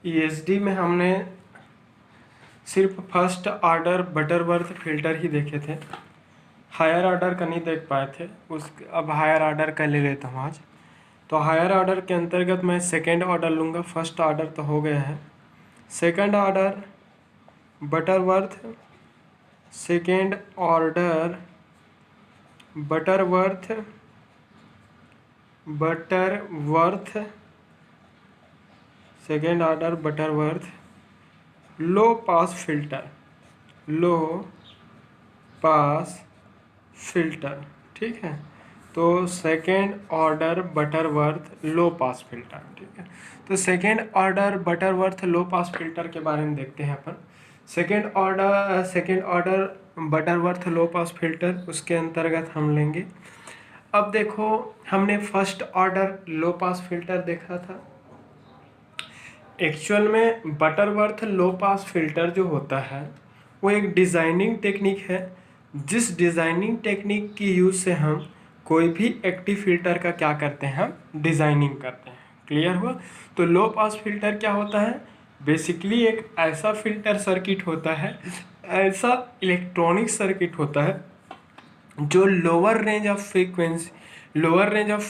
ESD में हमने सिर्फ फर्स्ट ऑर्डर बटरवर्थ फिल्टर ही देखे थे, हायर ऑर्डर का नहीं देख पाए थे। अब हायर ऑर्डर का ले लेता हूँ आज। तो हायर ऑर्डर के अंतर्गत मैं सेकेंड ऑर्डर लूँगा। फर्स्ट ऑर्डर तो हो गया है। Second order Butterworth, second order Butterworth second order Butterworth low pass filter, ठीक है। तो second order Butterworth low pass filter, ठीक है। तो second order Butterworth low pass filter के बारे में देखते हैं अपन। Second order Butterworth low pass filter, उसके अंतर्गत हम लेंगे। अब देखो, हमने first order low pass filter देखा था। एक्चुअल में बटरवर्थ लो पास फिल्टर जो होता है वो एक डिज़ाइनिंग टेक्निक है, जिस डिज़ाइनिंग टेक्निक की यूज़ से हम कोई भी एक्टिव फिल्टर का क्या करते हैं, हम डिज़ाइनिंग करते हैं। क्लियर हुआ? तो लो पास फिल्टर क्या होता है? बेसिकली एक ऐसा फिल्टर सर्किट होता है, ऐसा इलेक्ट्रॉनिक सर्किट होता है जो lower range of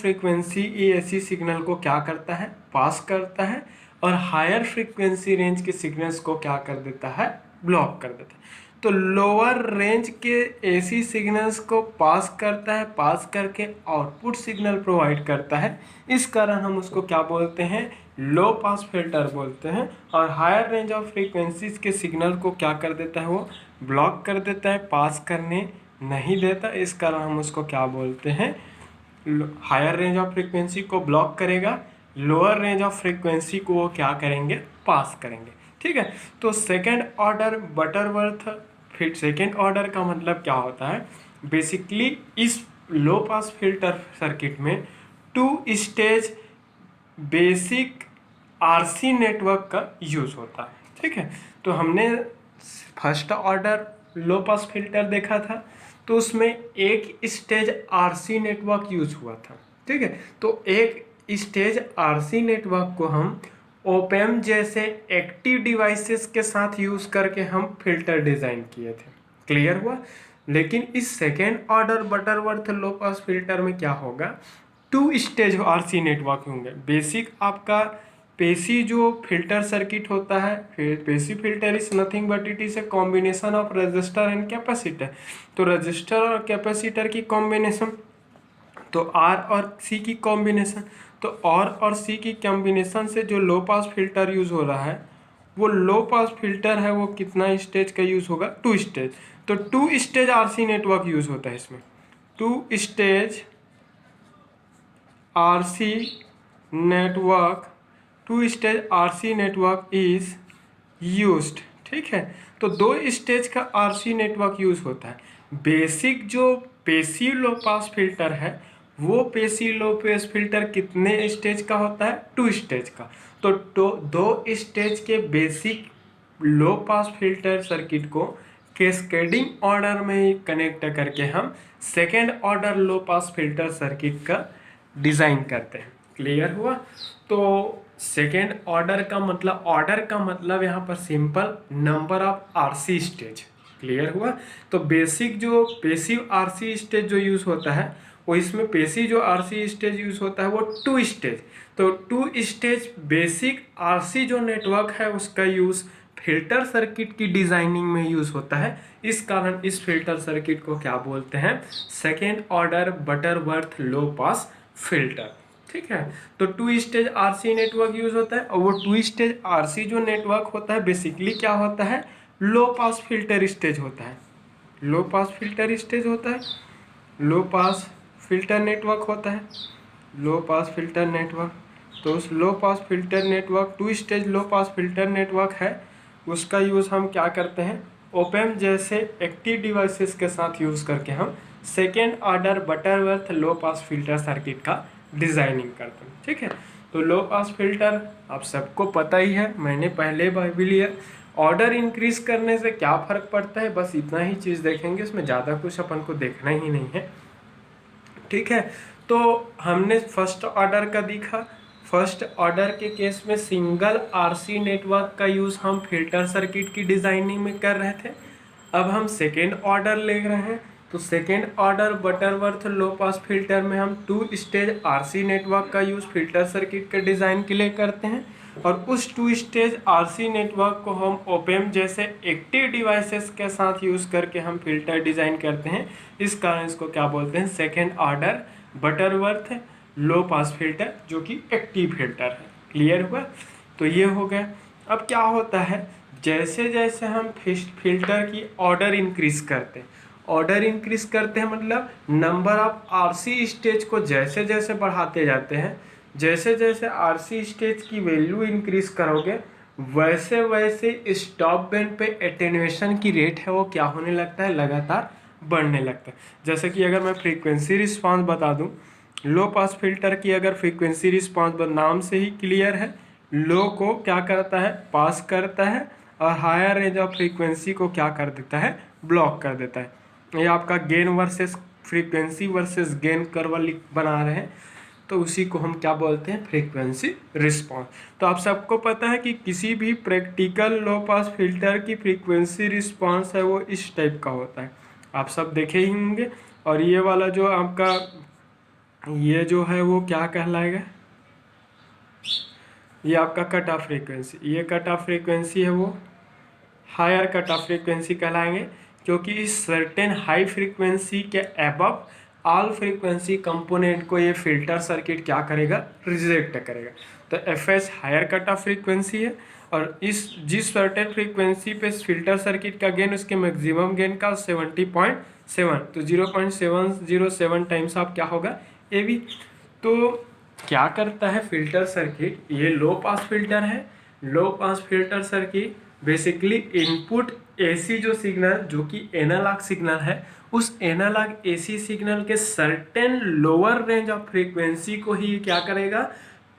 frequency AC signal को क्या करता है, पास करता है, और हायर फ्रीक्वेंसी रेंज के सिग्नल्स को क्या कर देता है, ब्लॉक कर देता है। तो लोअर रेंज के एसी सिग्नल्स को पास करता है, पास करके आउटपुट सिग्नल प्रोवाइड करता है। इस कारण हम उसको क्या बोलते हैं, लो पास फिल्टर बोलते हैं। और हायर रेंज ऑफ फ्रीक्वेंसीज के सिग्नल को क्या कर देता है, वो ब्लॉक कर देता है, पास करने नहीं देता। इस कारण हम उसको क्या बोलते हैं, हायर रेंज ऑफ फ्रीक्वेंसी को ब्लॉक करेगा, लोअर रेंज ऑफ फ्रीक्वेंसी को वो क्या करेंगे, पास करेंगे। ठीक है। तो सेकेंड ऑर्डर बटरवर्थ फिर सेकेंड ऑर्डर का मतलब क्या होता है, बेसिकली इस लो पास फिल्टर सर्किट में two stage basic RC network का यूज़ होता है। ठीक है। तो हमने first order low pass filter देखा था, तो उसमें एक स्टेज आरसी नेटवर्क यूज हुआ था। ठीक है। तो एक स्टेज आरसी नेटवर्क को हम ओपेम जैसे एक्टिव डिवाइसेस के साथ यूज करके हम फिल्टर डिजाइन किए थे। क्लियर हुआ? लेकिन इस second order Butterworth low pass filter में क्या होगा, टू स्टेज आरसी नेटवर्क होंगे। बेसिक आपका पेसी जो फिल्टर सर्किट होता है, पेसी filter is nothing but it is a combination of resistor and capacitor. तो रजिस्टर और कैपेसिटर की कॉम्बिनेशन, तो आर और सी की कॉम्बिनेशन। तो आर और सी की कॉम्बिनेशन से जो लो पास फिल्टर यूज हो रहा है, वो लो पास फिल्टर है, वो कितना स्टेज का यूज होगा, टू स्टेज। तो two stage RC network use होता है इसमें। Two stage RC network, two stage RC network is used. ठीक है। तो दो स्टेज का आरसी नेटवर्क यूज होता है। बेसिक जो पेसिव लो पास फिल्टर है, वो पेसिव लो पास फिल्टर कितने स्टेज का होता है, टू स्टेज का। तो दो स्टेज के बेसिक लो पास फिल्टर सर्किट को कैस्केडिंग ऑर्डर में कनेक्ट करके हम second order low pass filter circuit का डिज़ाइन करते हैं। क्लियर हुआ? तो सेकेंड ऑर्डर का मतलब यहाँ पर simple number of RC stage. Clear हुआ? तो बेसिक जो पेसिव आरसी स्टेज जो यूज़ होता है, वो इसमें पेसिव जो आरसी स्टेज यूज़ होता है वो टू स्टेज। तो टू स्टेज बेसिक आरसी जो नेटवर्क है उसका यूज़ फिल्टर सर्किट की डिजाइनिंग में यूज होता है। इस कारण इस फिल्टर सर्किट को क्या बोलते हैं, second order Butterworth low pass filter. ठीक है। तो two stage RC network use होता है, और वो टू स्टेज आरसी जो नेटवर्क होता है बेसिकली क्या होता है, लो पास फिल्टर स्टेज होता है। लो पास फिल्टर स्टेज होता है, लो पास फिल्टर नेटवर्क होता है, लो पास फिल्टर नेटवर्क। तो उस low pass filter network, two stage low pass filter network है, उसका यूज़ हम क्या करते हैं, ओपेम जैसे एक्टिव डिवाइसेस के साथ यूज़ करके हम second order Butterworth low pass filter circuit का डिज़ाइनिंग करते हैं। ठीक है। तो लो पास फिल्टर आप सबको पता ही है, मैंने पहले भी लिया। ऑर्डर इंक्रीज करने से क्या फ़र्क पड़ता है, बस इतना ही चीज़ देखेंगे, इसमें ज़्यादा कुछ अपन को देखना ही नहीं है। ठीक है। तो हमने फर्स्ट ऑर्डर का देखा। फर्स्ट ऑर्डर के केस में सिंगल आरसी नेटवर्क का यूज़ हम फिल्टर सर्किट की डिज़ाइनिंग में कर रहे थे। अब हम सेकेंड ऑर्डर ले रहे हैं, तो second order Butterworth low pass filter में हम 2 स्टेज आरसी नेटवर्क का यूज़ फिल्टर सर्किट के डिज़ाइन के लिए करते हैं। और उस 2 स्टेज आरसी नेटवर्क को हम ओपेम जैसे एक्टिव डिवाइसेस के साथ यूज़ करके हम फिल्टर डिज़ाइन करते हैं। इस कारण इसको क्या बोलते हैं, second order Butterworth low pass filter, जो कि एक्टिव फिल्टर है। क्लियर हुआ? तो ये हो गया। अब क्या होता है, जैसे जैसे हम फिल्टर की ऑर्डर इंक्रीज करते हैं, ऑर्डर इंक्रीज करते हैं मतलब नंबर ऑफ आरसी स्टेज को जैसे जैसे बढ़ाते जाते हैं, जैसे जैसे आरसी स्टेज की वैल्यू इंक्रीज करोगे वैसे वैसे स्टॉप बैंड पे एटेन्यूएशन की रेट है वो क्या होने लगता है, लगातार बढ़ने लगता है। जैसे कि अगर मैं फ्रीक्वेंसी रिस्पांस बता दूं, लो पास फिल्टर की अगर फ्रीक्वेंसी रिस्पांस नाम से ही क्लियर है, लो को क्या करता है, पास करता है, और हायर रेंज ऑफ फ्रीक्वेंसी को क्या कर देता है, ब्लॉक कर देता है। ये आपका gain versus frequency versus gain curve बना रहे हैं, तो उसी को हम क्या बोलते हैं, फ्रीक्वेंसी रिस्पांस। तो आप सबको पता है कि किसी भी प्रैक्टिकल लो पास फिल्टर की फ्रीक्वेंसी रिस्पांस है वो इस टाइप का होता है, आप सब देखे ही होंगे। और ये वाला जो आपका ये जो है वो क्या कहलाएगा, ये आपका कट ऑफ फ्रीक्वेंसी, ये कट ऑफ फ्रीक्वेंसी है वो हायर कट ऑफ फ्रीक्वेंसी कहलाएंगे, क्योंकि इस सर्टेन हाई फ्रीक्वेंसी के अबव ऑल फ्रीक्वेंसी कंपोनेंट को ये फिल्टर सर्किट क्या करेगा, रिजेक्ट करेगा। तो F H higher cut off frequency है, और इस जिस सर्टेन फ्रीक्वेंसी पे फिल्टर सर्किट का गेन उसके मैक्सिमम गेन का 70.7, तो 0.707 टाइम्स आप क्या होगा, ए बी। तो क्या करता है फिल्टर सर्किट, ये लो पास फिल्टर है, low pass filter circuit basically input AC जो सिग्नल जो कि एनालॉग सिग्नल है, उस एनालॉग एसी सिग्नल के certain lower range of frequency को ही क्या करेगा,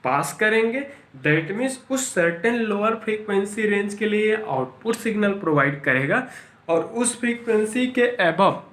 पास करेंगे। दैट मीन्स उस सर्टेन लोअर फ्रीक्वेंसी रेंज के लिए आउटपुट सिग्नल प्रोवाइड करेगा, और उस फ्रीक्वेंसी के अबव,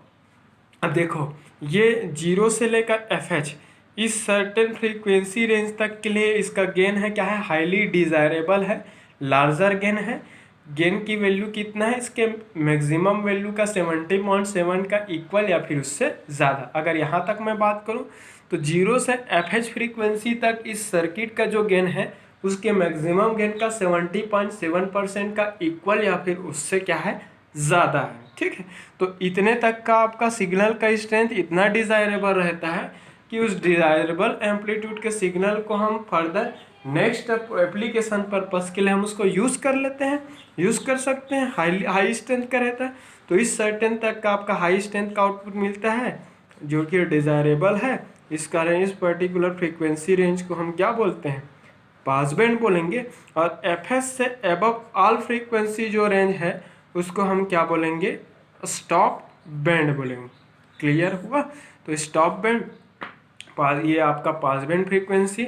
अब देखो ये 0 से लेकर एफ एच इस सर्टेन फ्रीक्वेंसी रेंज तक के लिए इसका गेन है क्या है, हाईली डिजायरेबल है, लार्जर गेन है। गेन की वैल्यू कितना है, इसके मैक्सिमम वैल्यू का 70.7 का इक्वल या फिर उससे ज़्यादा। अगर यहाँ तक मैं बात करूँ तो 0 से एफ एच फ्रीक्वेंसी तक इस सर्किट का जो गेन है उसके मैक्सिमम गेन का 70.7% का इक्वल या फिर उससे क्या है, ज़्यादा है। ठीक है, तो इतने तक का आपका सिग्नल का स्ट्रेंथ इतना डिज़ायरेबल रहता है कि उस डिज़ायरेबल एम्पलीट्यूड के सिग्नल को हम फर्दर नेक्स्ट एप्लीकेशन पर्पस के लिए हम उसको यूज़ कर लेते हैं, यूज़ कर सकते हैं। हाई स्ट्रेंथ का रहता है, तो इस सर्टेन तक का आपका हाई स्ट्रेंथ का आउटपुट मिलता है जो कि डिज़ायरेबल है। इस कारण इस पर्टिकुलर फ्रीक्वेंसी रेंज को हम क्या बोलते हैं, पास बैंड बोलेंगे। और एफ एस से एबव ऑल फ्रीक्वेंसी जो रेंज है उसको हम क्या बोलेंगे, स्टॉप बैंड बोलेंगे। क्लियर हुआ? तो स्टॉप बैंड, ये आपका pass band frequency,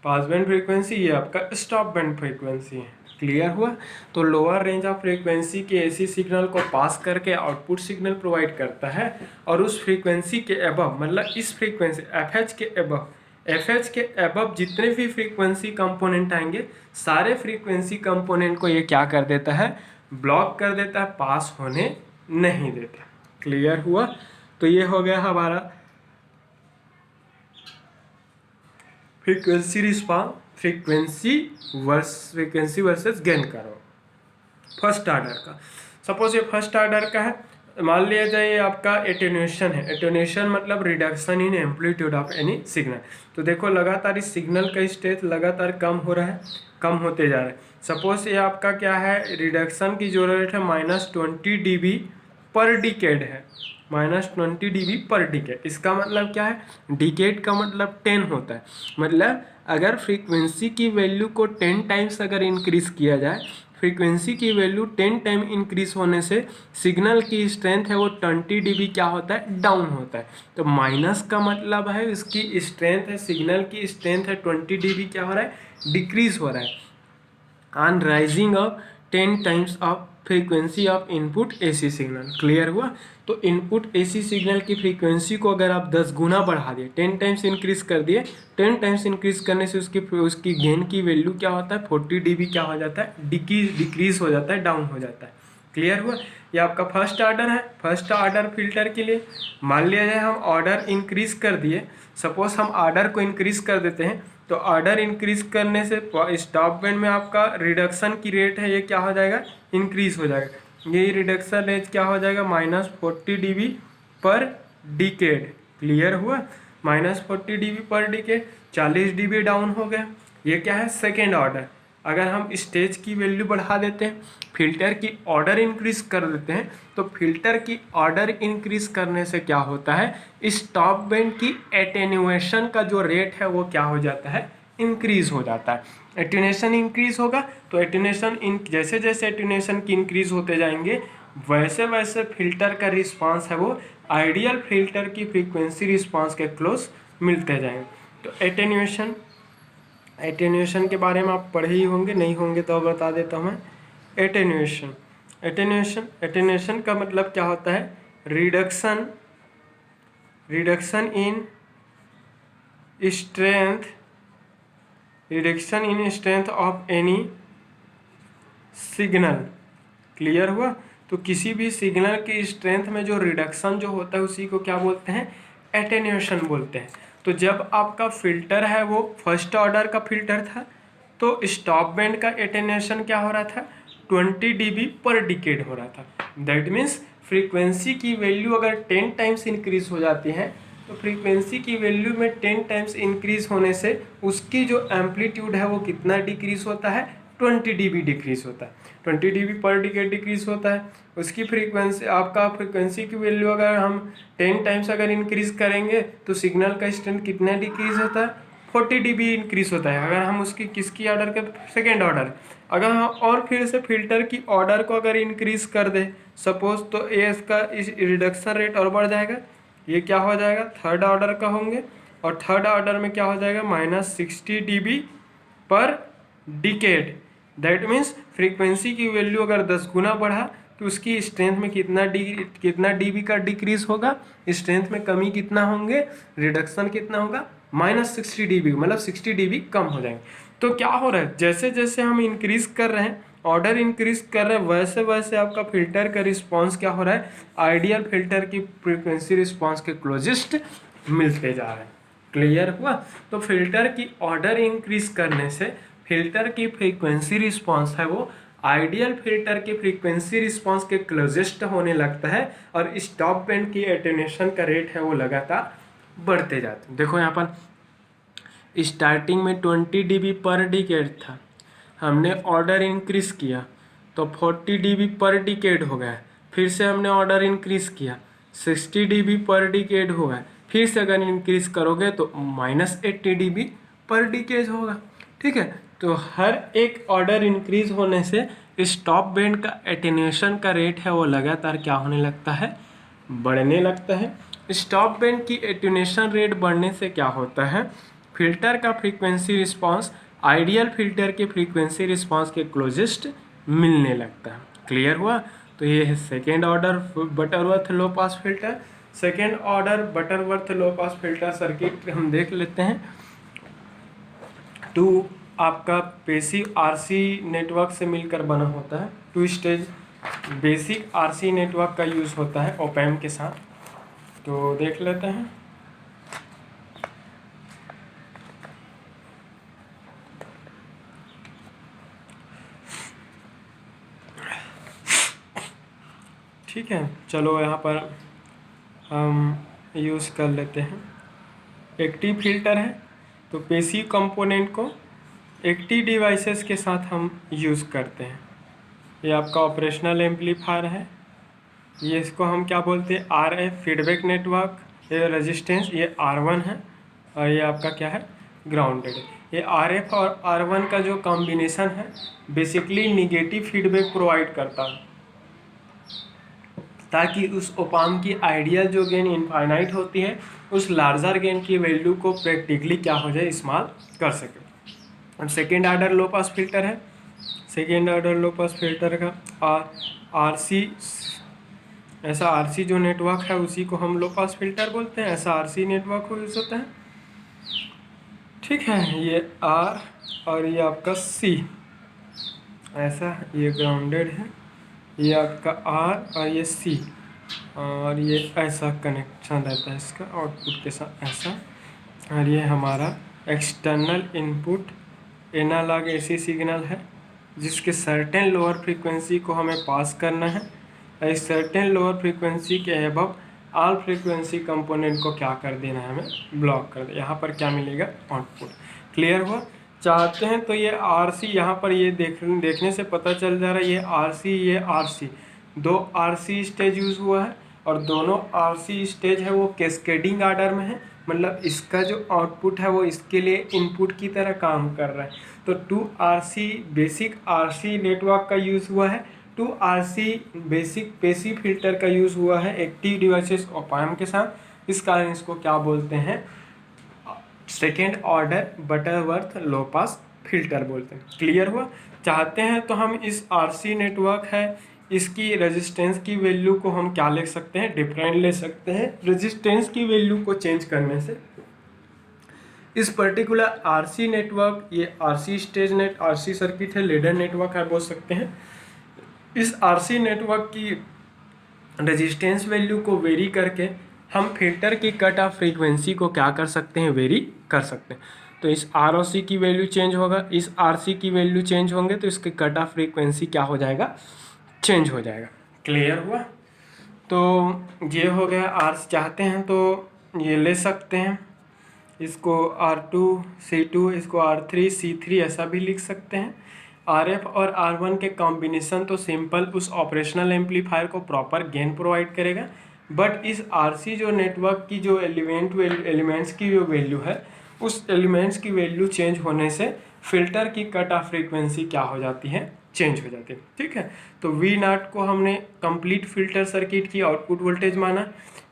pass band frequency, ये आपका स्टॉप बैंड फ्रीक्वेंसी है। क्लियर हुआ? तो लोअर रेंज ऑफ फ्रीक्वेंसी के एसी सिग्नल को पास करके आउटपुट सिग्नल प्रोवाइड करता है, और उस फ्रीक्वेंसी के अबव मतलब इस फ्रीक्वेंसी एफएच के अबव, एफएच के अबव जितने भी फ्रीक्वेंसी कंपोनेंट आएंगे सारे फ्रीक्वेंसी कंपोनेंट को ये क्या कर देता है, ब्लॉक कर देता है, पास होने नहीं देता। क्लियर हुआ? तो ये हो गया हमारा frequency response, frequency versus gain curve first order का। सपोज ये फर्स्ट ऑर्डर का है, मान लिया जाए ये आपका एटेन्यूएशन है। एटेन्यूएशन मतलब reduction in amplitude of any signal. तो देखो लगातार इस सिग्नल का स्टेज लगातार कम हो रहा है, कम होते जा रहा है। सपोज ये आपका क्या है, रिडक्शन की जो रेट है -20 dB पर डिकेड है, -20 dB पर डिकेड। इसका मतलब क्या है, डिकेड का मतलब 10 होता है। मतलब अगर फ्रीक्वेंसी की वैल्यू को 10 टाइम्स अगर इंक्रीज किया जाए, फ्रीक्वेंसी की वैल्यू 10 टाइम इंक्रीज होने से सिग्नल की स्ट्रेंथ है वो 20 dB क्या होता है, डाउन होता है। तो माइनस का मतलब है इसकी स्ट्रेंथ है, सिग्नल की स्ट्रेंथ है 20 dB क्या हो रहा है, डिक्रीज हो रहा है on rising of 10 times of frequency of input AC signal. Clear हुआ? तो इनपुट एसी सिग्नल की फ्रीक्वेंसी को अगर आप 10 गुना बढ़ा दिए, 10 टाइम्स इंक्रीज कर दिए, 10 टाइम्स इंक्रीज करने से उसकी गेन की वैल्यू क्या होता है, 40 dB क्या हो जाता है, डिक्रीज हो जाता है, डाउन हो जाता है। क्लियर हुआ? ये आपका फर्स्ट ऑर्डर है। फर्स्ट ऑर्डर फिल्टर के लिए मान लिया जाए हम ऑर्डर इंक्रीज कर दिए, सपोज हम ऑर्डर को इंक्रीज कर देते हैं, तो ऑर्डर इंक्रीज करने से स्टॉप बैंड में आपका रिडक्शन की रेट है ये क्या हो जाएगा, इंक्रीज हो जाएगा। ये रिडक्शन रेट क्या हो जाएगा, -40 dB पर डिकेड। क्लियर हुआ? -40 dB पर डिकेड, 40 dB डाउन हो गया। ये क्या है, सेकेंड ऑर्डर। अगर हम स्टेज की वैल्यू बढ़ा देते हैं, फिल्टर की ऑर्डर इंक्रीज कर देते हैं, तो फिल्टर की ऑर्डर इंक्रीज करने से क्या होता है, स्टॉप बैंड की एटेन्यूएशन का जो रेट है वो क्या हो जाता है, इंक्रीज हो जाता है। एटेन्यूएशन इंक्रीज होगा तो जैसे जैसे एटेन्यूएशन की इंक्रीज होते जाएंगे वैसे वैसे फिल्टर का रिस्पांस है वो आइडियल फिल्टर की फ्रीक्वेंसी रिस्पांस के क्लोज मिलते जाएंगे। तो एटेन्यूएशन के बारे में आप पढ़े ही होंगे, नहीं होंगे तो बता देता हूँ मैं। एटेन्यूएशन का मतलब क्या होता है, reduction in strength of any signal. Clear हुआ? तो किसी भी सिग्नल की स्ट्रेंथ में जो रिडक्शन जो होता है उसी को क्या बोलते हैं, एटेन्यूएशन बोलते हैं। तो जब आपका फिल्टर है वो फर्स्ट ऑर्डर का फिल्टर था तो स्टॉप बैंड का एटेन्यूएशन क्या हो रहा था, 20 dB पर डिकेड हो रहा था। दैट मीन्स फ्रीक्वेंसी की वैल्यू अगर 10 टाइम्स इंक्रीज हो जाती है तो फ्रीक्वेंसी की वैल्यू में 10 टाइम्स इंक्रीज होने से उसकी जो एम्पलीट्यूड है वो कितना डिक्रीज होता है, 20 dB डिक्रीज होता है। 20 dB पर डिकेड डिक्रीज होता है। उसकी फ्रीक्वेंसी, आपका फ्रीक्वेंसी की वैल्यू अगर हम 10 टाइम्स अगर इंक्रीज करेंगे तो सिग्नल का स्ट्रेंथ कितना डिक्रीज होता है, 40 dB इंक्रीज होता है। अगर हम उसकी किसकी ऑर्डर के, सेकेंड ऑर्डर, अगर हम और फिर से फिल्टर की ऑर्डर को अगर इंक्रीज कर दे सपोज, तो ये इसका इस रिडक्शन रेट और बढ़ जाएगा। ये क्या हो जाएगा, थर्ड ऑर्डर का होंगे, और थर्ड ऑर्डर में क्या हो जाएगा, -60 dB पर डिकेड। दैट मीन्स फ्रीक्वेंसी की वैल्यू अगर 10 गुना बढ़ा तो उसकी स्ट्रेंथ में कितना dB का डिक्रीज होगा, स्ट्रेंथ में कमी कितना होंगे, रिडक्शन कितना होगा, -60 dB, मतलब 60 dB कम हो जाएंगे। तो क्या हो रहा है, जैसे जैसे हम इंक्रीज कर रहे हैं, ऑर्डर इंक्रीज कर रहे हैं, वैसे वैसे आपका फिल्टर का रिस्पांस क्या हो रहा है, आइडियल फिल्टर की फ्रीक्वेंसी रिस्पांस के क्लोजेस्ट मिलते जा रहे हैं। क्लियर हुआ? तो फिल्टर की ऑर्डर इंक्रीज करने से फिल्टर की फ्रीक्वेंसी रिस्पांस है वो आइडियल फिल्टर की फ्रीक्वेंसी रिस्पांस के क्लोजेस्ट होने लगता है, और स्टॉप बैंड की एटेन्यूएशन का रेट है वो लगातार बढ़ते जाते हैं। देखो यहाँ पर स्टार्टिंग में 20 dB पर डिकेड था, हमने ऑर्डर इंक्रीज किया तो 40 dB पर डिकेड हो गया, फिर से हमने ऑर्डर इंक्रीज किया 60 dB पर डिकेड हो गया, फिर से अगर इंक्रीज करोगे तो -80 dB पर डिकेड होगा। ठीक है? तो हर एक ऑर्डर इंक्रीज होने से स्टॉप बैंड का एटेन्यूएशन का रेट है वो लगातार क्या होने लगता है, बढ़ने लगता है। स्टॉप बैंड की एटेन्यूएशन रेट बढ़ने से क्या होता है, फिल्टर का फ्रीक्वेंसी रिस्पांस आइडियल फिल्टर के फ्रीक्वेंसी रिस्पांस के क्लोजेस्ट मिलने लगता है। क्लियर हुआ? तो ये है second order Butterworth low pass filter. Second order Butterworth low pass filter circuit हम देख लेते हैं। टू आपका बेसिक आरसी नेटवर्क से मिलकर बना होता है, 2 स्टेज बेसिक आरसी नेटवर्क का यूज़ होता है ऑप एम्प के साथ। तो देख लेते हैं। ठीक है, चलो यहाँ पर हम यूज़ कर लेते हैं। एक्टिव फिल्टर है तो पैसिव कंपोनेंट को एक्टिव डिवाइसेस के साथ हम यूज़ करते हैं। ये आपका ऑपरेशनल एम्पलीफायर है, ये इसको हम क्या बोलते हैं, RF फीडबैक नेटवर्क। ये रेजिस्टेंस ये R1 है और ये आपका क्या है, ग्राउंडेड है। ये RF और R1 का जो कॉम्बिनेशन है बेसिकली निगेटिव फीडबैक प्रोवाइड करता है, ताकि उस ओपाम की आइडियल जो गेन इनफाइनाइट होती है उस लार्जर गेन की वैल्यू को प्रैक्टिकली क्या हो जाए, इस्तेमाल कर सके। और second order low pass filter है। Second order low pass filter का और RC, ऐसा RC जो नेटवर्क है उसी को हम लो पास फिल्टर बोलते हैं, ऐसा RC नेटवर्क यूज़ होता है। ठीक है, ये R और ये आपका C, ऐसा ये ग्राउंडेड है, ये आपका R और ये C, और ये ऐसा कनेक्शन रहता है इसका आउटपुट के साथ ऐसा, और ये हमारा external input analogue AC signal है जिसके सर्टेन लोअर फ्रीक्वेंसी को हमें पास करना है। इस सर्टेन लोअर फ्रीक्वेंसी के अबव ऑल फ्रीक्वेंसी कंपोनेंट को क्या कर देना है, हमें ब्लॉक कर देना। यहाँ पर क्या मिलेगा, आउटपुट। क्लियर हुआ? चाहते हैं तो ये RC यहाँ पर ये देखने से पता चल जा रहा है, ये RC ये RC, दो RC स्टेज यूज़ हुआ है और दोनों RC स्टेज है वो कैस्केडिंग ऑर्डर में है, मतलब इसका जो आउटपुट है वो इसके लिए इनपुट की तरह काम कर रहा है। तो 2RC बेसिक RC नेटवर्क का यूज़ हुआ है, 2RC बेसिक पैसिव फिल्टर का यूज़ हुआ है एक्टिव डिवाइसेस ऑप एम्प के साथ। इस कारण इसको क्या बोलते हैं, second order Butterworth low pass filter बोलते हैं। क्लियर हुआ? चाहते हैं तो हम इस RC नेटवर्क है इसकी रेजिस्टेंस की वैल्यू को हम क्या ले सकते हैं, डिफरेंट ले सकते हैं। रेजिस्टेंस की वैल्यू को चेंज करने से इस पर्टिकुलर RC नेटवर्क, ये RC stage net RC circuit है, लेडर नेटवर्क है बोल सकते हैं। इस RC नेटवर्क की रेजिस्टेंस वैल्यू को वेरी करके हम फिल्टर की कट ऑफ फ्रीक्वेंसी को क्या कर सकते हैं, वेरी कर सकते हैं। तो इस ROC की वैल्यू चेंज होगा, इस RC की वैल्यू चेंज होंगे तो इसके कट ऑफ फ्रीक्वेंसी क्या हो जाएगा, चेंज हो जाएगा। क्लियर हुआ? तो ये हो गया। R चाहते हैं तो ये ले सकते हैं, इसको R2 C2, इसको R3 C3 ऐसा भी लिख सकते हैं। RF और R1 के कॉम्बिनेशन तो सिंपल उस ऑपरेशनल एम्पलीफायर को प्रॉपर गेन प्रोवाइड करेगा, बट इस RC जो नेटवर्क की जो एलिमेंट्स की जो वैल्यू है, उस एलिमेंट्स की वैल्यू चेंज होने से फिल्टर की कट ऑफ फ्रीक्वेंसी क्या हो जाती है, चेंज हो जाती है। ठीक है, तो V0 को हमने कंप्लीट फिल्टर सर्किट की आउटपुट वोल्टेज माना,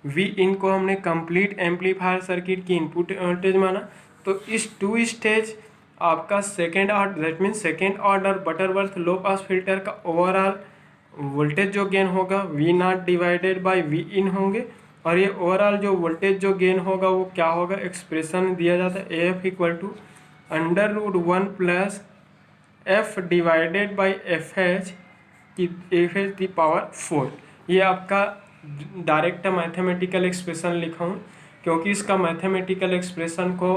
Vin को हमने कंप्लीट एम्पलीफायर सर्किट की इनपुट वोल्टेज माना। तो इस 2 स्टेज आपका second order, that means second order Butterworth low pass filter का ओवरऑल वोल्टेज जो गेन होगा V0 डिवाइडेड बाय Vin होंगे, और ये ओवरऑल जो वोल्टेज जो गेन होगा वो क्या होगा, एक्सप्रेशन दिया जाता है AF equal to √1 plus F divided by FH की FH दी पावर 4। ये आपका डायरेक्ट मैथमेटिकल एक्सप्रेशन लिखा हूँ क्योंकि इसका मैथमेटिकल एक्सप्रेशन को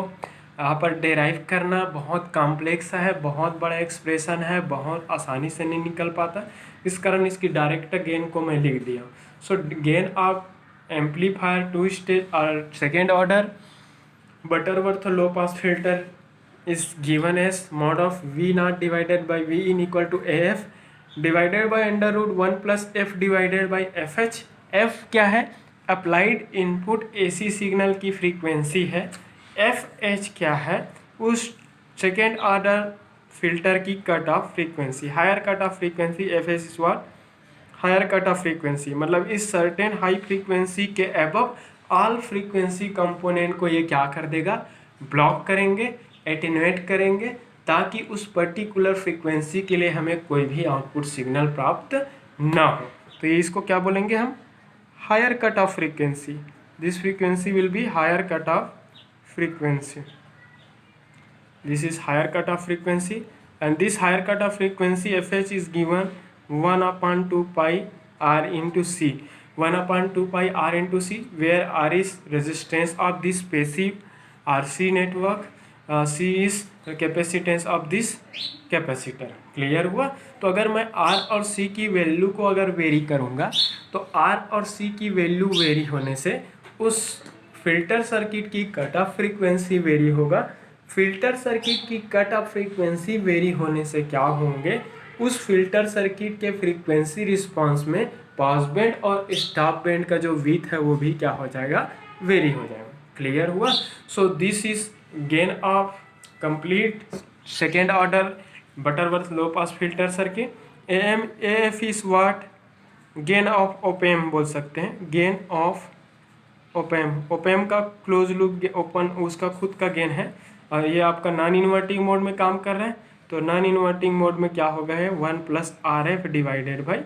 यहाँ पर डेराइव करना बहुत कॉम्प्लेक्स है, बहुत बड़ा एक्सप्रेशन है, बहुत आसानी से नहीं निकल पाता, इस कारण इसकी डायरेक्ट गेन को मैं लिख दिया। सो गेन ऑफ एम्पलीफायर 2 स्टेज और second order Butterworth low pass filter is given as mod of V0 divided by Vin equal to AF divided by √1 plus F divided by FH। F क्या है, applied input AC signal की frequency है। FH क्या है, उस second order filter की cut off frequency, higher cut off frequency. FH is what, higher cut off frequency, मतलब इस सर्टेन हाई फ्रीक्वेंसी के अबव ऑल फ्रीक्वेंसी कंपोनेंट को ये क्या कर देगा, ब्लॉक करेंगे, एटेन्यूएट करेंगे, ताकि उस पर्टिकुलर फ्रीक्वेंसी के लिए हमें कोई भी आउटपुट सिग्नल प्राप्त ना हो। तो ये इसको क्या बोलेंगे हम, higher cut off frequency. This frequency will be higher cut off frequency, this is higher cut off frequency, and this higher cut off frequency FH is given 1/2 pi R into C, 1/2 pi R into C, where R is resistance of this passive RC network, C is capacitance of this capacitor. Clear हुआ? तो अगर मैं R और C की value को अगर very करूँगा तो R और C की वैल्यू वेरी होने से उस फिल्टर सर्किट की कट ऑफ फ्रीक्वेंसी वेरी होगा। फिल्टर सर्किट की कट ऑफ फ्रीक्वेंसी वेरी होने से क्या होंगे, उस फिल्टर सर्किट के फ्रीक्वेंसी रिस्पांस में पास बैंड और स्टॉप बैंड का जो विड्थ है वो भी क्या हो जाएगा, वेरी हो जाएगा। क्लियर हुआ? So this is gain of complete second order Butterworth low pass filter circuit. AF is what, gain of op-amp बोल सकते हैं, गेन ऑफ ओपेम। ओपेम का क्लोज लूप ओपन उसका खुद का गेन है, और ये आपका नॉन इन्वर्टिंग मोड में काम कर रहा है, तो नॉन इन्वर्टिंग मोड में क्या होगा है 1 plus RF divided by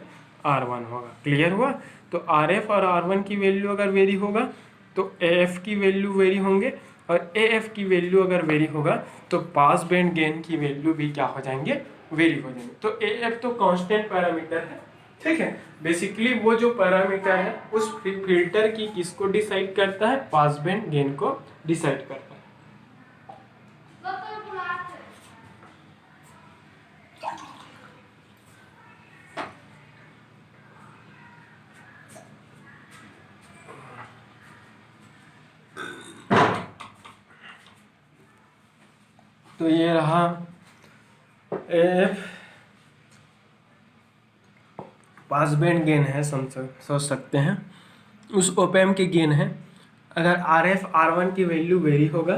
R1 होगा। क्लियर हुआ? तो RF और R1 की वैल्यू अगर वेरी होगा तो AF की वैल्यू वेरी होंगे, और AF की वैल्यू अगर वेरी होगा तो पास बैंड गेन की वैल्यू भी क्या हो जाएंगे? वेरी हो जाएंगे। तो AF तो कांस्टेंट पैरामीटर है, ठीक है। बेसिकली वो जो पैरामीटर है उस फिल्टर की किसको डिसाइड करता है? पास बैंड गेन को डिसाइड करता है। तो ये रहा AF पास बैंड गेन है, सोच सकते हैं उस ओपेम के गेन है। अगर RF R1 की वैल्यू वेरी होगा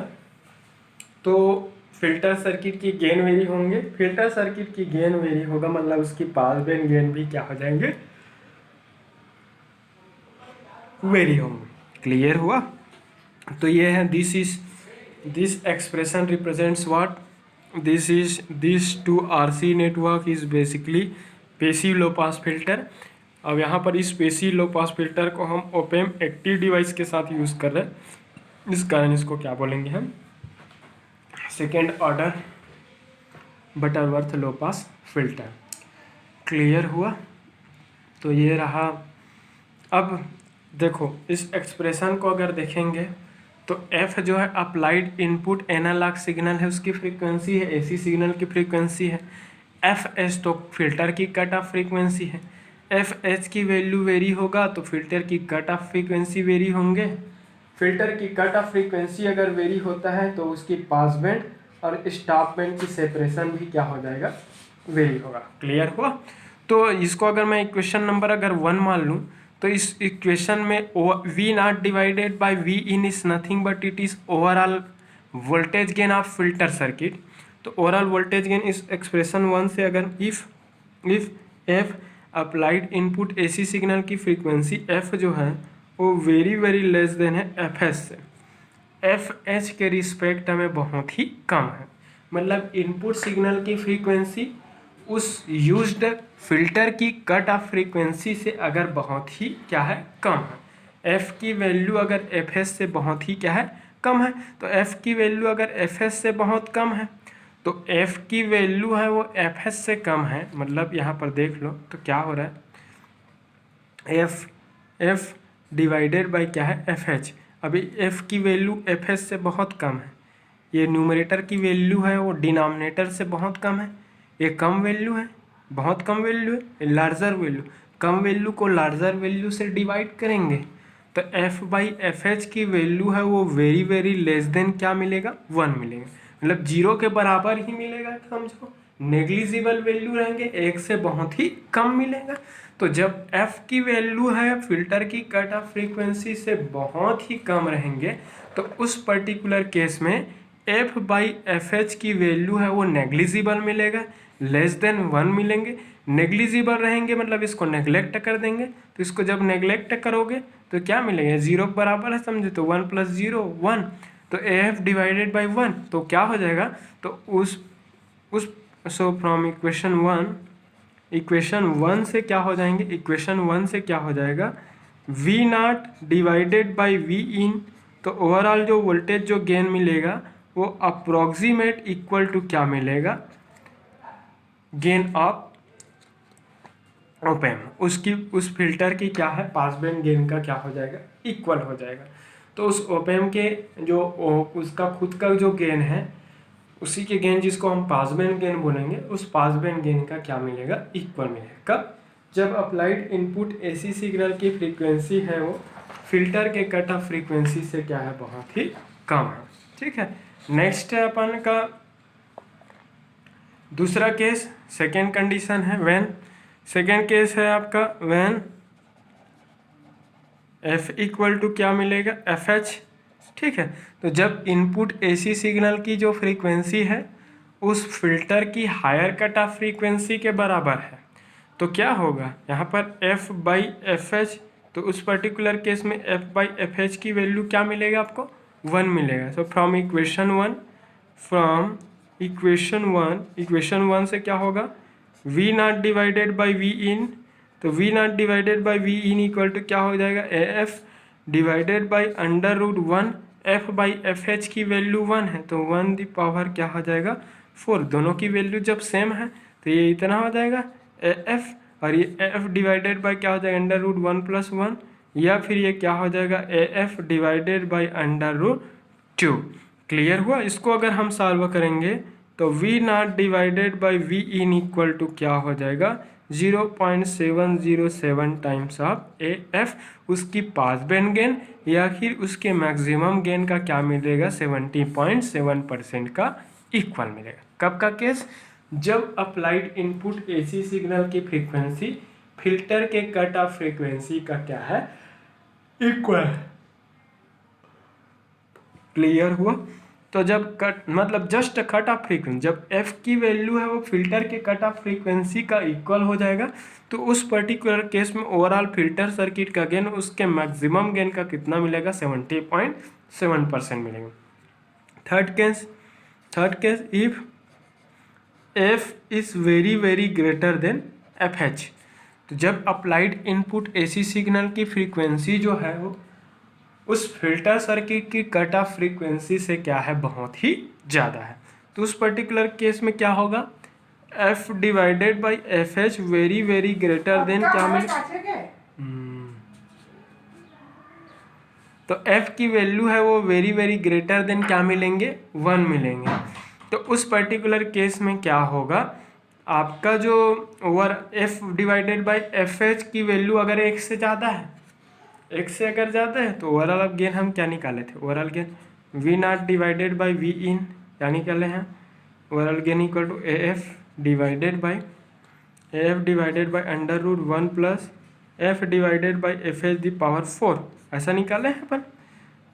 तो फिल्टर सर्किट की गेन वेरी होंगे, फिल्टर सर्किट की गेन वेरी होगा मतलब उसकी पास बैंड गेन भी क्या हो जाएंगे? वेरी होंगे। क्लियर हुआ? तो ये है this expression represents what? This two RC network is basically passive low pass filter. अब यहाँ पर इस पैसिव लो पास फिल्टर को हम ओपेम एक्टिव डिवाइस के साथ यूज़ कर रहे हैं, इस कारण इसको क्या बोलेंगे हम? Second order Butterworth low pass filter. Clear हुआ? तो ये रहा। अब देखो इस एक्सप्रेशन को अगर देखेंगे तो F जो है अप्लाइड इनपुट एनालॉग सिग्नल है, उसकी फ्रीक्वेंसी है, AC सिग्नल की फ्रीक्वेंसी है। FH तो फिल्टर की कट ऑफ फ्रीक्वेंसी है। FH की वैल्यू वेरी होगा तो फिल्टर की कट ऑफ फ्रीक्वेंसी वेरी होंगे। फिल्टर की कट ऑफ फ्रीक्वेंसी अगर वेरी होता है तो उसकी पास बैंड और स्टॉप बैंड की सेपरेशन भी क्या हो जाएगा? वेरी होगा। क्लियर हुआ? तो इसको अगर मैं इक्वेशन नंबर अगर 1 मान लूँ तो इस इक्वेशन में V0 divided by V in is nothing but it is overall voltage gain of filter circuit. तो ओवरऑल वोल्टेज गेन इस एक्सप्रेशन 1 से अगर if F applied input AC signal की फ्रीक्वेंसी F जो है वो वेरी वेरी लेस देन है FH से, FH के रिस्पेक्ट में बहुत ही कम है, मतलब इनपुट सिग्नल की फ्रीक्वेंसी उस यूज्ड फिल्टर की कट ऑफ फ्रीक्वेंसी से अगर बहुत ही क्या है? कम है। F की वैल्यू अगर FH से बहुत ही क्या है? कम है। तो F की वैल्यू अगर FH से बहुत कम है तो F की वैल्यू है वो FH से कम है, मतलब यहाँ पर देख लो तो क्या हो रहा है? F डिवाइडेड बाय क्या है? FH। अभी F की वैल्यू FH से बहुत कम है, ये न्यूमरेटर की वैल्यू है वो डिनोमिनेटर से बहुत कम है, ये कम वैल्यू है, बहुत कम वैल्यू है, लार्जर वैल्यू। कम वैल्यू को लार्जर वैल्यू से डिवाइड करेंगे तो F/FH की वैल्यू है वो वेरी वेरी लेस देन क्या मिलेगा? 1 मिलेगा, मतलब 0 के बराबर ही मिलेगा। समझो नेग्लिजिबल वैल्यू रहेंगे, 1 से बहुत ही कम मिलेगा। तो जब F की वैल्यू है फिल्टर की कट ऑफ फ्रीक्वेंसी से बहुत ही कम रहेंगे तो उस पर्टिकुलर केस में F/FH की वैल्यू है वो नेग्लिजिबल मिलेगा, लेस देन 1 मिलेंगे। नेग्लिजिबल रहेंगे मतलब इसको नेग्लेक्ट कर देंगे, तो इसको जब नेग्लेक्ट करोगे तो क्या मिलेगा? 0 के बराबर है, समझे? तो 1 + 0 1, तो AF डिवाइडेड बाई 1 तो क्या हो जाएगा? तो उस सो फ्रॉम इक्वेशन 1 से क्या हो जाएंगे? इक्वेशन 1 से क्या हो जाएगा? V0 divided by V in, तो ओवरऑल जो वोल्टेज जो गेन मिलेगा वो अप्रोक्सीमेट इक्वल टू क्या मिलेगा? गेन ऑफ ओपेम, उसकी उस फिल्टर की क्या है? पास बैंड गेन का क्या हो जाएगा? इक्वल हो जाएगा। तो उस ओपेम के जो उसका खुद का जो गेन है उसी के गेन जिसको हम पास बैंड गेन बोलेंगे, उस पास बैंड गेन का क्या मिलेगा? इक्वल मिलेगा। कब? जब अप्लाइड इनपुट AC सिग्नल की फ्रीक्वेंसी है वो फिल्टर के कट ऑफ फ्रीक्वेंसी से क्या है? बहुत ही कम है। ठीक है, नेक्स्ट है अपन का दूसरा केस, सेकेंड कंडीशन है व्हेन, सेकेंड केस है आपका व्हेन F इक्वल टू क्या मिलेगा? FH। ठीक है, तो जब इनपुट AC सिग्नल की जो फ्रीक्वेंसी है उस फिल्टर की हायर कट ऑफ फ्रीक्वेंसी के बराबर है तो क्या होगा? यहाँ पर F/FH, तो उस पर्टिकुलर केस में F/FH की वैल्यू क्या मिलेगा आपको? 1 मिलेगा। सो फ्रॉम इक्वेशन 1 से क्या होगा? V0 divided by V in तो V naught divided by V in equal to क्या हो जाएगा, A F divided by under root 1 F by F H की वैल्यू 1 है तो 1 दी पावर क्या हो जाएगा 4। दोनों की वैल्यू जब सेम है तो ये इतना हो जाएगा ए एफ, और ये ए एफ डिवाइडेड बाई क्या हो जाएगा अंडर रूट 1 प्लस 1, या फिर ये क्या हो जाएगा A F divided by under root 2। Clear हुआ। इसको अगर हम सॉल्व करेंगे तो V naught divided by V in equal to क्या हो जाएगा 0.707 टाइम्स ऑफ ए एफ, उसकी पास बैंड गेन या फिर उसके मैक्सिमम गेन का क्या मिलेगा 70.7% का इक्वल मिलेगा। कब का केस, जब अप्लाइड इनपुट एसी सिग्नल की फ्रीक्वेंसी फिल्टर के कट ऑफ फ्रीक्वेंसी का क्या है इक्वल। क्लियर हुआ। तो जब कट मतलब जस्ट कट ऑफ फ्रीक्वेंसी, जब एफ की वैल्यू है वो फिल्टर के कट ऑफ फ्रीक्वेंसी का इक्वल हो जाएगा तो उस पर्टिकुलर केस में ओवरऑल फिल्टर सर्किट का गेन उसके मैक्सिमम गेन का कितना मिलेगा 70.7% मिलेगा। Third case if F is very very greater than F H, तो जब अप्लाइड इनपुट एसी सिग्नल की फ्रीक्वेंसी जो है वो उस फिल्टर सर्किट की कट ऑफ फ्रीक्वेंसी से क्या है बहुत ही ज़्यादा है, तो उस पर्टिकुलर केस में क्या होगा F divided by F H very very greater than क्या मिले, तो एफ की वैल्यू है वो वेरी वेरी ग्रेटर देन क्या मिलेंगे 1 मिलेंगे। तो उस पर्टिकुलर केस में क्या होगा आपका जो over F divided by F H की वैल्यू अगर 1 से ज़्यादा है, 1 से अगर ज़्यादा है तो ओवरऑल गेन हम क्या निकाले थे, overall gain V naught divided by V in क्या निकाले हैं overall gain equal to A F divided by under root 1 plus F divided by F H the power 4, ऐसा निकाले हैं अपन।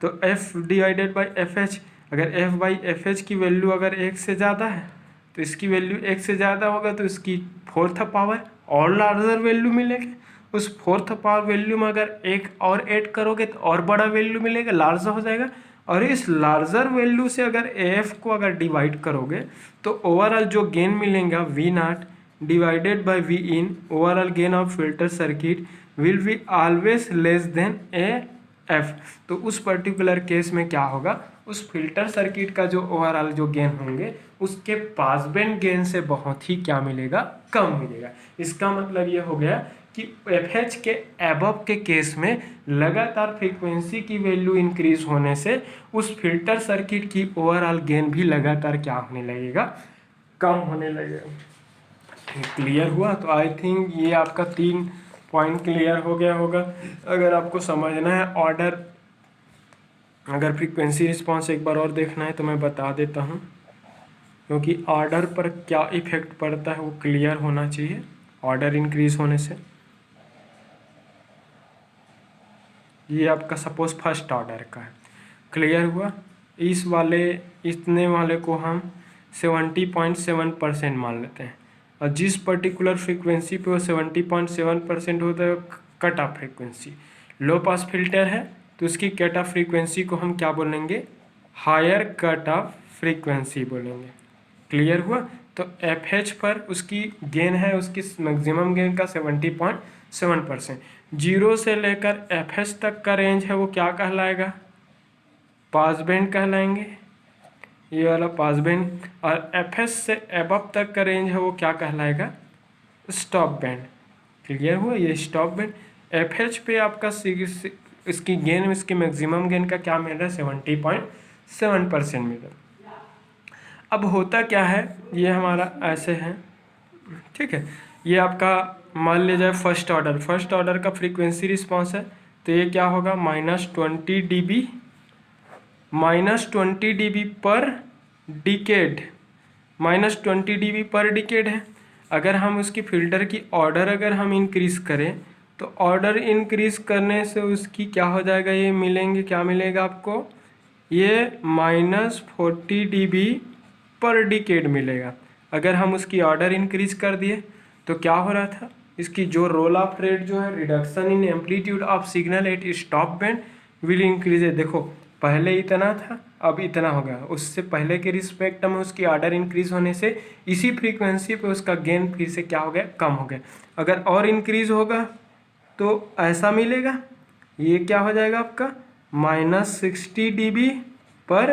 तो F divided by F H, अगर F by F H की वैल्यू अगर 1 से ज़्यादा है तो इसकी वैल्यू 1 से ज़्यादा होगा तो इसकी 4th पावर और लार्जर वैल्यू मिलेगी। उस 4th पावर वैल्यू में अगर एक और ऐड करोगे तो और बड़ा वैल्यू मिलेगा, लार्जर हो जाएगा। और इस लार्जर वैल्यू से अगर एफ को अगर डिवाइड करोगे तो ओवरऑल जो गेन मिलेगा V naught divided by V in, overall gain of filter circuit will be always less than A F. तो उस पर्टिकुलर केस में क्या होगा उस फिल्टर सर्किट का जो ओवरऑल जो गेन होंगे उसके पास बैंड गेन से बहुत ही क्या मिलेगा कम मिलेगा। इसका मतलब ये हो गया कि एफ एच के एबव के केस में लगातार फ्रीक्वेंसी की वैल्यू इंक्रीज होने से उस फिल्टर सर्किट की ओवरऑल गेन भी लगातार क्या होने लगेगा कम होने लगेगा। क्लियर हुआ। तो आई थिंक ये आपका 3 पॉइंट क्लियर हो गया होगा। अगर आपको समझना है ऑर्डर, अगर फ्रीक्वेंसी रिस्पॉन्स एक बार और देखना है तो मैं बता देता हूँ, क्योंकि ऑर्डर पर क्या इफेक्ट पड़ता है वो क्लियर होना चाहिए ऑर्डर इंक्रीज होने से। ये आपका सपोज फर्स्ट ऑर्डर का है, क्लियर हुआ। इतने वाले को हम 70.7% मान लेते हैं, और जिस पर्टिकुलर फ्रीक्वेंसी पे वो 70.7% होता है कट ऑफ फ्रीक्वेंसी, लो पास फिल्टर है तो उसकी कट ऑफ फ्रीक्वेंसी को हम क्या बोलेंगे हायर कट ऑफ फ्रीक्वेंसी बोलेंगे। क्लियर हुआ। तो एफ एच पर उसकी गेन है उसकी मैक्सिमम गेन का 70.7%। 0 से लेकर एफ एच तक का रेंज है वो क्या कहलाएगा पास बैंड कहलाएंगे, ये वाला पास बैंड। और एफ एच से एबव तक का रेंज है वो क्या कहलाएगा स्टॉप बैंड। क्लियर हुआ। ये स्टॉप बैंड एफ एच पे आपका इसकी गेन इसकी मैक्सिमम गेन का क्या मिल रहा है 70.7% मिल रहा है। अब होता क्या है ये हमारा ऐसे है, ठीक है। ये आपका मान लिया जाए फर्स्ट ऑर्डर का फ्रीक्वेंसी रिस्पॉन्स है, तो ये क्या होगा -20 dB पर डिकेड, -20 dB पर डिकेड है। अगर हम उसकी फिल्टर की ऑर्डर अगर हम इंक्रीज करें तो ऑर्डर इंक्रीज करने से उसकी क्या हो जाएगा ये मिलेंगे, क्या मिलेगा आपको ये -40 dB पर डिकेड मिलेगा। अगर हम उसकी ऑर्डर इंक्रीज कर दिए तो क्या हो रहा था इसकी जो रोल ऑफ रेट जो है reduction in amplitude of signal eight stop band will increase है। देखो पहले इतना था अब इतना हो गया, उससे पहले के रिस्पेक्ट में उसकी ऑर्डर इंक्रीज होने से इसी फ्रीक्वेंसी पे उसका गेन फिर से क्या हो गया, कम हो गया। अगर और इंक्रीज होगा तो ऐसा मिलेगा, ये क्या हो जाएगा आपका -60 dB पर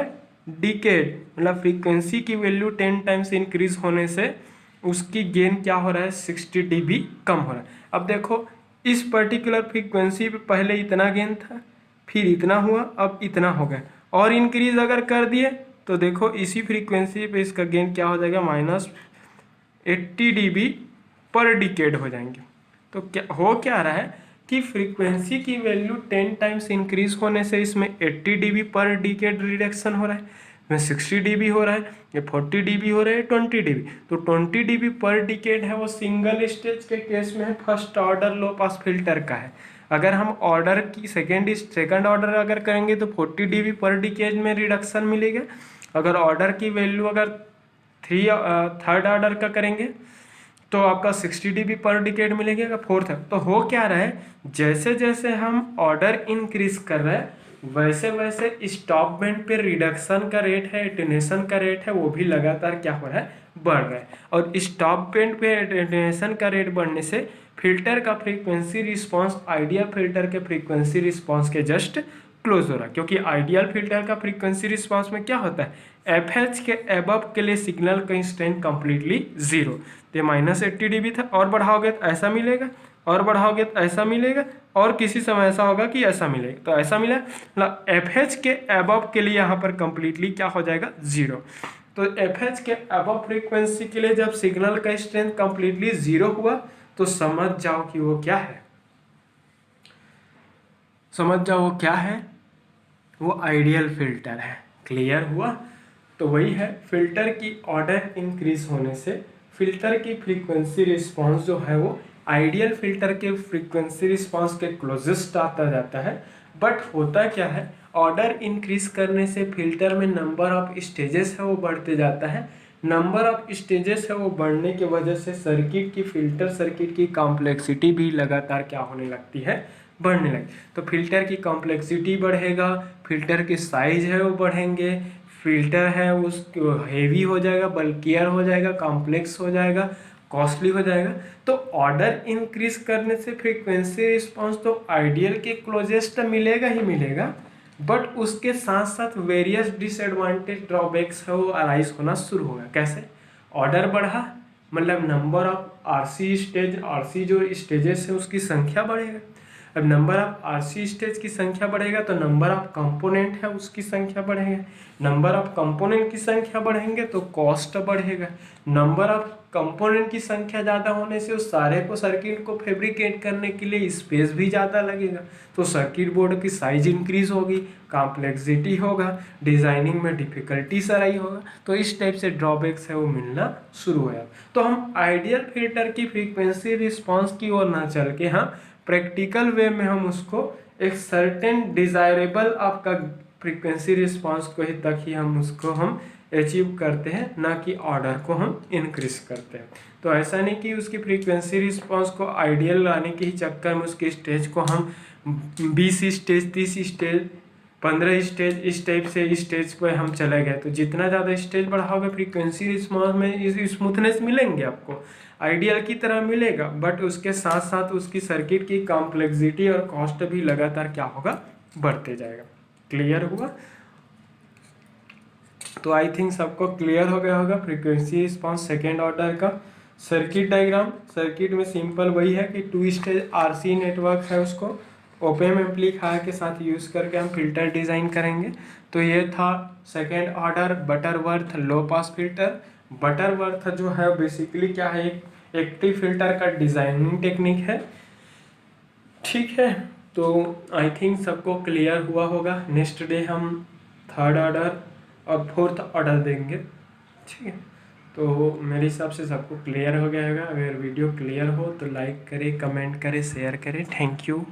डिकेड, मतलब फ्रीक्वेंसी की वैल्यू 10 टाइम्स इंक्रीज होने से उसकी गेन क्या हो रहा है, 60 dB कम हो रहा है। अब देखो इस पर्टिकुलर फ्रीक्वेंसी पे पहले इतना गेन था, फिर इतना हुआ, अब इतना हो गया, और इंक्रीज अगर कर दिए तो देखो इसी फ्रीक्वेंसी पे इसका गेन क्या हो जाएगा, -80 dB पर डिकेड हो जाएंगे। तो क्या रहा है कि फ्रीक्वेंसी की वैल्यू 10 टाइम्स इंक्रीज होने से इसमें 80 dB पर डिकेड रिडक्शन हो रहा है, इसमें 60 dB हो रहा है, ये 40 dB हो रहा है, 20 dB। तो 20 dB पर डिकेड है वो सिंगल स्टेज के केस में है, first order low pass filter का है। अगर हम ऑर्डर की सेकंड ऑर्डर अगर करेंगे तो 40 dB पर डिकेड में रिडक्शन मिलेगा। अगर ऑर्डर की वैल्यू अगर थर्ड ऑर्डर का करेंगे तो आपका 60 dB पर डिकेड मिलेगा फोर्थ है। तो हो क्या रहा है, जैसे जैसे हम ऑर्डर इंक्रीज कर रहे हैं वैसे वैसे स्टॉप बैंड पे रिडक्शन का रेट है, एटेन्यूएशन का रेट है, वो भी लगातार क्या हो रहा है, बढ़ रहा है। और स्टॉप बैंड पे एटेन्यूएशन का रेट बढ़ने से फिल्टर का फ्रीक्वेंसी रिस्पांस आइडियल फिल्टर के फ्रीक्वेंसी रिस्पांस के जस्ट क्लोज हो रहा है, क्योंकि आइडियल फिल्टर का फ्रीक्वेंसी रिस्पांस में क्या होता है, FH के अबव के लिए सिग्नल का स्ट्रेंथ कंप्लीटली जीरो। तो -80 dB था, और बढ़ाओगे तो ऐसा मिलेगा, और बढ़ाओगे तो ऐसा मिलेगा, और किसी समय ऐसा होगा कि ऐसा मिलेगा, तो ऐसा मिला मतलब FH के अबव के लिए यहाँ पर कंप्लीटली क्या हो जाएगा, जीरो। तो FH के अबव फ्रीक्वेंसी के लिए जब सिग्नल का स्ट्रेंथ कंप्लीटली जीरो हुआ तो समझ जाओ कि वो क्या है, समझ जाओ वो क्या है, वो आइडियल फिल्टर है। क्लियर हुआ? तो वही है, फिल्टर की ऑर्डर इंक्रीज होने से फिल्टर की फ्रीक्वेंसी रिस्पांस जो है वो आइडियल फिल्टर के फ्रीक्वेंसी रिस्पांस के क्लोजेस्ट आता जाता है। बट होता क्या है, ऑर्डर इंक्रीज करने से फिल्टर में नंबर ऑफ स्टेजेस है वो बढ़ते जाता है। नंबर ऑफ स्टेजेस है वो बढ़ने की वजह से सर्किट की फिल्टर सर्किट की कॉम्प्लेक्सिटी भी लगातार क्या होने लगती है, बढ़ने लगे। तो फिल्टर की कॉम्प्लेक्सिटी बढ़ेगा, फिल्टर के साइज है वो बढ़ेंगे, फिल्टर है उसको हेवी हो जाएगा, बल्कियर हो जाएगा, कॉम्प्लेक्स हो जाएगा, कॉस्टली हो जाएगा। तो ऑर्डर इंक्रीज करने से फ्रीक्वेंसी रिस्पांस तो आइडियल के क्लोजेस्ट मिलेगा ही मिलेगा, बट उसके साथ साथ वेरियस डिसएडवांटेज ड्रॉबैक्स है वो अराइज होना शुरू होगा। कैसे? ऑर्डर बढ़ा मतलब number of RC stage, RC जो स्टेजेस है उसकी संख्या बढ़ेगा। अब नंबर ऑफ आरसी स्टेज की संख्या बढ़ेगा तो नंबर ऑफ कंपोनेंट है उसकी संख्या बढ़ेगा, नंबर ऑफ कंपोनेंट की संख्या बढ़ेंगे तो कॉस्ट बढ़ेगा, नंबर ऑफ कंपोनेंट की संख्या ज़्यादा होने से उस सारे को सर्किट को फैब्रिकेट करने के लिए स्पेस भी ज़्यादा लगेगा, तो सर्किट बोर्ड की साइज इंक्रीज होगी, कॉम्प्लेक्सिटी होगा, डिजाइनिंग में डिफिकल्टी सराई होगा। तो इस टाइप से ड्रॉबैक्स है वो मिलना शुरू हुआ। तो हम आइडियल फिल्टर की फ्रीक्वेंसी रिस्पॉन्स की ओर ना चल के हाँ प्रैक्टिकल वे में हम उसको एक सर्टेन डिजायरेबल आपका फ्रीक्वेंसी रिस्पांस को ही तक ही हम उसको हम अचीव करते हैं, ना कि ऑर्डर को हम इंक्रीज करते हैं। तो ऐसा नहीं कि उसकी फ्रीक्वेंसी रिस्पांस को आइडियल लाने के ही चक्कर में उसके स्टेज को हम 20 स्टेज, 30 स्टेज, 15 स्टेज इस टाइप से स्टेज पे हम चले गए। तो जितना ज़्यादा स्टेज बढ़ाओगे फ्रीक्वेंसी रिस्पांस में स्मूथनेस मिलेंगे आपको, आइडियल की तरह मिलेगा, बट उसके साथ साथ उसकी सर्किट की कॉम्प्लेक्सिटी और कॉस्ट भी लगातार क्या होगा, बढ़ते जाएगा। क्लियर हुआ? तो आई थिंक सबको क्लियर हो गया होगा फ्रीक्वेंसी रिस्पांस सेकेंड ऑर्डर का। सर्किट डायग्राम, सर्किट में सिंपल वही है कि 2 स्टेज आरसी नेटवर्क है, उसको ओपन एम्पलीफायर के साथ यूज़ करके हम फिल्टर डिज़ाइन करेंगे। तो ये था second order Butterworth low pass filter. Butterworth जो है बेसिकली क्या है, एक एक्टिव फिल्टर का डिज़ाइनिंग टेक्निक है। ठीक है, तो आई थिंक सबको क्लियर हुआ होगा। नेक्स्ट डे हम थर्ड ऑर्डर और फोर्थ ऑर्डर देंगे। ठीक है, तो मेरे हिसाब से सबको क्लियर हो गया होगा। अगर वीडियो क्लियर हो तो लाइक करें, कमेंट करें, शेयर करें। Thank you.